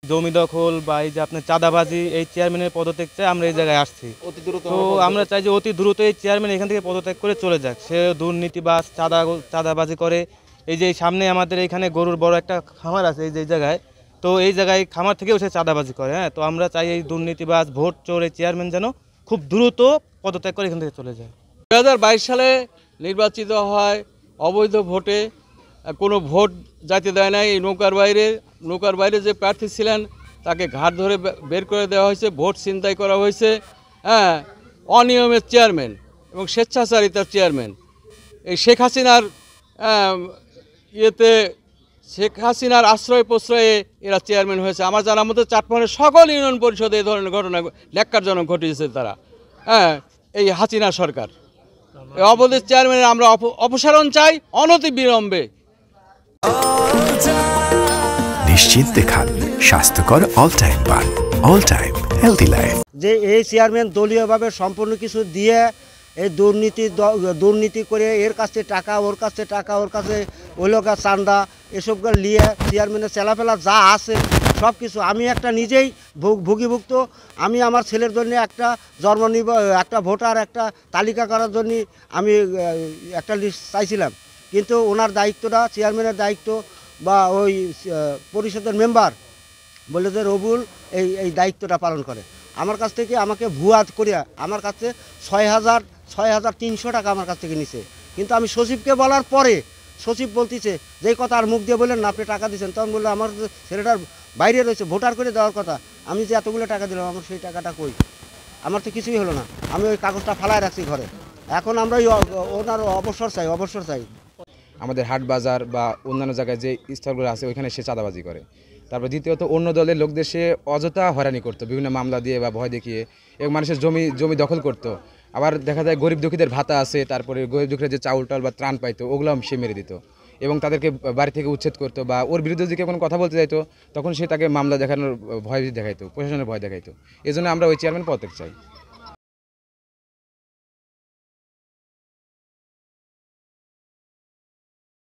জমি দখল বা এই যে আপনার চাঁদাবাজি, এই চেয়ারম্যানের পদত্যাগ চাই আমরা এই জায়গায় আসছি। তো আমরা চাই যে অতি দ্রুত এই চেয়ারম্যান এখান থেকে পদত্যাগ করে চলে যাক। সে দুর্নীতিবাজ, চাঁদাবাজি করে। এই যে সামনে আমাদের এখানে গরুর বড় একটা খামার আছে এই যে এই জায়গায়, তো এই জায়গায় খামার থেকেও সে চাঁদাবাজি করে। হ্যাঁ, তো আমরা চাই এই দুর্নীতিবাজ ভোট চোর এই চেয়ারম্যান যেন খুব দ্রুত পদত্যাগ করে এখান থেকে চলে যায়। 2022 সালে নির্বাচিত হয় অবৈধ ভোটে, কোনো ভোট যাইতে দেয় নাই। এই নৌকার বাইরে যে প্রার্থী ছিলেন তাকে ঘাট ধরে বের করে দেওয়া হয়েছে, ভোট ছিনতাই করা হয়েছে। হ্যাঁ, অনিয়মের চেয়ারম্যান এবং স্বেচ্ছাচারিতার চেয়ারম্যান এই শেখ হাসিনার শেখ হাসিনার আশ্রয় প্রশ্রয়ে এরা চেয়ারম্যান হয়েছে। আমার জানার মতো চাটমোহরের সকল ইউনিয়ন পরিষদে এই ধরনের ঘটনা ন্যাক্কারজনক ঘটিয়েছে তারা। হ্যাঁ, এই হাসিনা সরকার এই অবৈধ চেয়ারম্যানের আমরা অপসারণ চাই অনতিবিলম্বে। নিশ্চিন্তে খান স্বাস্থ্যকর অল টাইম পান, অল টাইম হেলদি লাইফ। যে এই চেয়ারম্যান দলীয়ভাবে সম্পূর্ণ কিছু দিয়ে এই দুর্নীতি করে এর কাছে টাকা, ওর কাছে টাকা, ওর কাছে ওই লোক চান্দা, এসবগুলো নিয়ে চেয়ারম্যানের চেলাফেলা যা আছে সব কিছু। আমি একটা নিজেই ভুগিভুক্ত। আমি আমার ছেলের জন্য একটা একটা ভোটার একটা তালিকা করার জন্য আমি একটা লিস্ট চাইছিলাম, কিন্তু ওনার দায়িত্বটা, চেয়ারম্যানের দায়িত্ব বা ওই পরিষদের মেম্বার বলে যে রবুল এই দায়িত্বটা পালন করে। আমার কাছ থেকে আমাকে ভুয়া করিয়া আমার কাছে 6,300 টাকা আমার কাছ থেকে নিছে। কিন্তু আমি সচিবকে বলার পরে সচিব বলতেছে যে কথা আর মুখ দিয়ে বললেন না আপনি টাকা দিচ্ছেন, তখন বললো আমার ছেলেটার বাইরে রয়েছে, ভোটার করে দেওয়ার কথা, আমি যে এতগুলো টাকা দিলাম আমার সেই টাকাটা কই? আমার তো কিছুই হলো না। আমি ওই কাগজটা ফালায় রাখছি ঘরে। এখন আমরা ওনার অবসর চাই। আমাদের হাট বাজার বা অন্যান্য জায়গায় যে স্থলগুলো আছে ওইখানে সে চাঁদাবাজি করে। তারপর দ্বিতীয়ত অন্য দলের লোকদের সে অযথা হয়রানি করতো বিভিন্ন মামলা দিয়ে বা ভয় দেখিয়ে, এবং মানুষের জমি দখল করতো। আবার দেখা যায় গরিব দুঃখীদের ভাতা আছে, তারপরে গরিব দুঃখীরা যে চাউল টাল বা ত্রাণ পাইতো ওগুলো সে মেরে দিত এবং তাদেরকে বাড়ি থেকে উচ্ছেদ করতো, বা ওর বিরুদ্ধে যদি কোনো কথা বলতে যাইতো তখন সে তাকে মামলা দেখানোর ভয় দেখাইতো, প্রশাসনের ভয় দেখাইতো। এই জন্য আমরা ওই চেয়ারম্যান পদত্যাগ চাই।